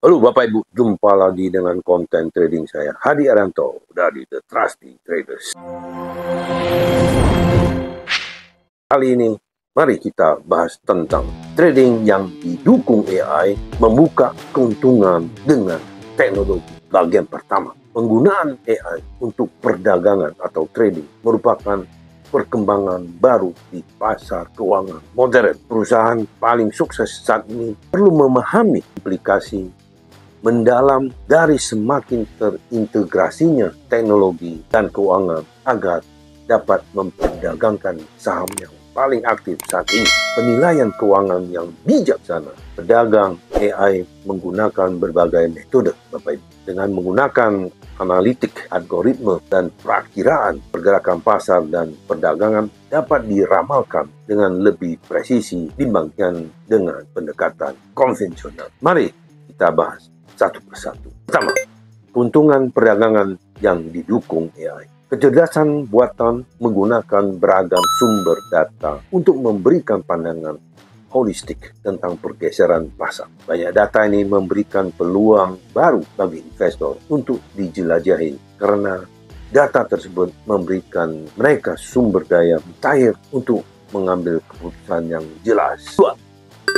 Halo Bapak Ibu, jumpa lagi dengan konten trading saya, Hadi Arianto dari The Trusty Traders. Kali ini, mari kita bahas tentang trading yang didukung AI membuka keuntungan dengan teknologi. Bagian pertama, penggunaan AI untuk perdagangan atau trading merupakan perkembangan baru di pasar keuangan modern. Perusahaan paling sukses saat ini perlu memahami implikasi mendalam dari semakin terintegrasinya teknologi dan keuangan agar dapat memperdagangkan saham yang paling aktif saat ini. Penilaian keuangan yang bijaksana. Pedagang AI menggunakan berbagai metode, Bapak Ibu. Dengan menggunakan analitik, algoritma, dan perakiraan pergerakan pasar dan perdagangan dapat diramalkan dengan lebih presisi dibandingkan dengan pendekatan konvensional. Mari kita bahas satu persatu. Pertama, keuntungan perdagangan yang didukung AI. Kecerdasan buatan menggunakan beragam sumber data untuk memberikan pandangan holistik tentang pergeseran pasar. Banyak data ini memberikan peluang baru bagi investor untuk dijelajahi karena data tersebut memberikan mereka sumber daya mutakhir untuk mengambil keputusan yang jelas. Dua,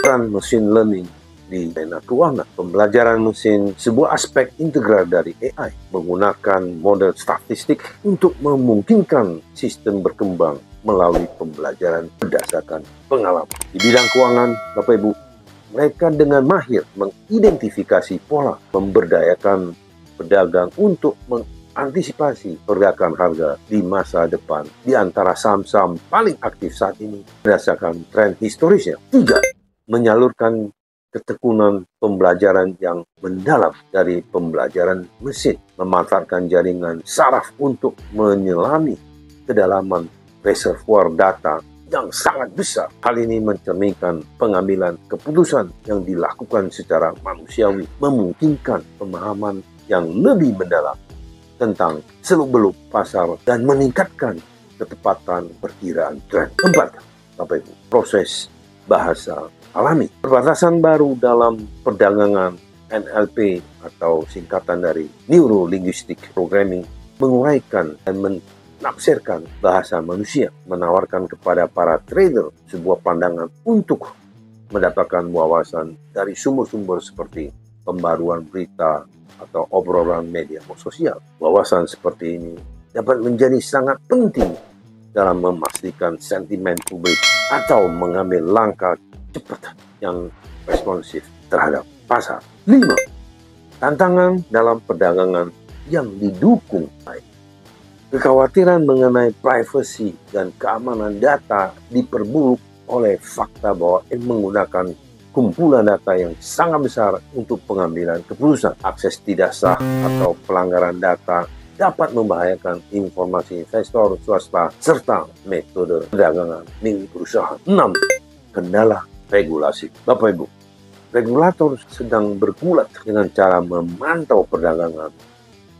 peran machine learning di arena keuangan. Pembelajaran mesin sebuah aspek integral dari AI menggunakan model statistik untuk memungkinkan sistem berkembang melalui pembelajaran berdasarkan pengalaman. Di bidang keuangan, Bapak Ibu, mereka dengan mahir mengidentifikasi pola, memberdayakan pedagang untuk mengantisipasi pergerakan harga di masa depan di antara saham-saham paling aktif saat ini berdasarkan tren historisnya. Tiga, menyalurkan ketekunan pembelajaran yang mendalam dari pembelajaran mesin, memanfaatkan jaringan saraf untuk menyelami kedalaman reservoir data yang sangat besar. Hal ini mencerminkan pengambilan keputusan yang dilakukan secara manusiawi, memungkinkan pemahaman yang lebih mendalam tentang seluk-beluk pasar dan meningkatkan ketepatan perkiraan tren. Empat, Bapak Ibu, proses bahasa alami. Perbatasan baru dalam perdagangan NLP atau singkatan dari Neuro Linguistic Programming menguraikan dan menafsirkan bahasa manusia, menawarkan kepada para trader sebuah pandangan untuk mendapatkan wawasan dari sumber-sumber seperti pembaruan berita atau obrolan media sosial. Wawasan seperti ini dapat menjadi sangat penting dalam memastikan sentimen publik atau mengambil langkah cepat yang responsif terhadap pasar. 5. Tantangan dalam perdagangan yang didukung baik. Kekhawatiran mengenai privasi dan keamanan data diperburuk oleh fakta bahwa menggunakan kumpulan data yang sangat besar untuk pengambilan keputusan. Akses tidak sah atau pelanggaran data dapat membahayakan informasi investor swasta serta metode perdagangan milik perusahaan. 6. Kendala regulasi. Bapak Ibu, regulator sedang bergulat dengan cara memantau perdagangan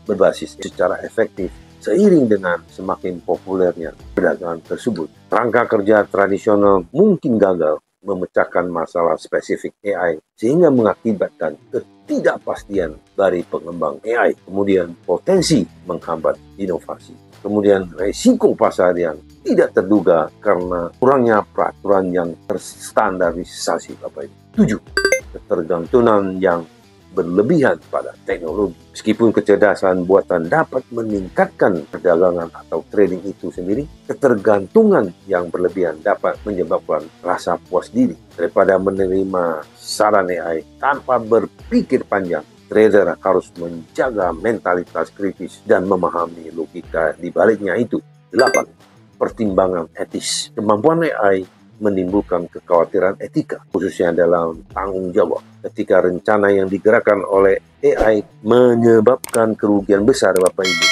berbasis secara efektif seiring dengan semakin populernya perdagangan tersebut. Rangka kerja tradisional mungkin gagal memecahkan masalah spesifik AI sehingga mengakibatkan ketidakpastian dari pengembang AI. Kemudian potensi menghambat inovasi. Kemudian resiko pasar yang tidak terduga karena kurangnya peraturan yang terstandarisasi, Bapak Ibu. 7. Ketergantungan yang berlebihan pada teknologi. Meskipun kecerdasan buatan dapat meningkatkan perdagangan atau trading itu sendiri, ketergantungan yang berlebihan dapat menyebabkan rasa puas diri. Daripada menerima saran AI tanpa berpikir panjang, trader harus menjaga mentalitas kritis dan memahami logika di baliknya itu. 8. Pertimbangan etis. Kemampuan AI menimbulkan kekhawatiran etika, khususnya dalam tanggung jawab. Ketika rencana yang digerakkan oleh AI menyebabkan kerugian besar, Bapak Ibu,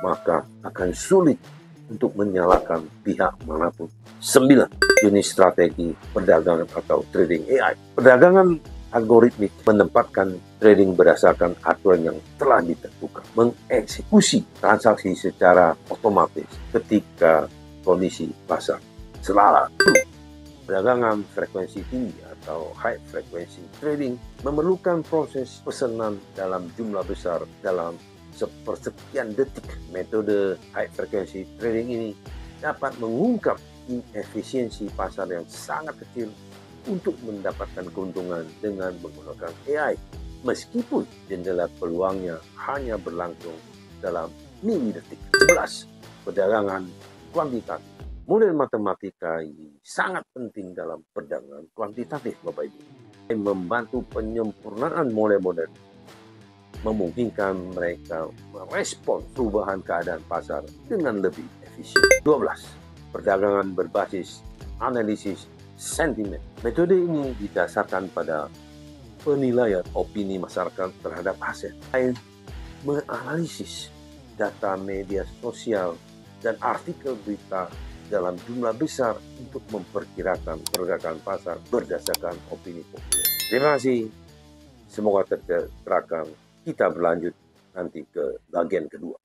maka akan sulit untuk menyalahkan pihak manapun. 9. Jenis strategi perdagangan atau trading AI. Perdagangan algoritmik menempatkan trading berdasarkan aturan yang telah ditentukan, mengeksekusi transaksi secara otomatis ketika kondisi pasar selaras. Perdagangan frekuensi tinggi atau high frequency trading memerlukan proses pesanan dalam jumlah besar dalam sepersekian detik. Metode high frequency trading ini dapat mengungkap inefisiensi pasar yang sangat kecil untuk mendapatkan keuntungan dengan menggunakan AI, meskipun jendela peluangnya hanya berlangsung dalam milidetik. 11. Perdagangan kuantitatif. Model matematika ini sangat penting dalam perdagangan kuantitatif, Bapak Ibu. Membantu penyempurnaan model-model, memungkinkan mereka merespon perubahan keadaan pasar dengan lebih efisien. 12. Perdagangan berbasis analisis sentimen. Metode ini didasarkan pada penilaian opini masyarakat terhadap aset. Menganalisis data media sosial dan artikel berita dalam jumlah besar untuk memperkirakan pergerakan pasar berdasarkan opini populer. Terima kasih. Semoga tercerahkan. Kita berlanjut nanti ke bagian kedua.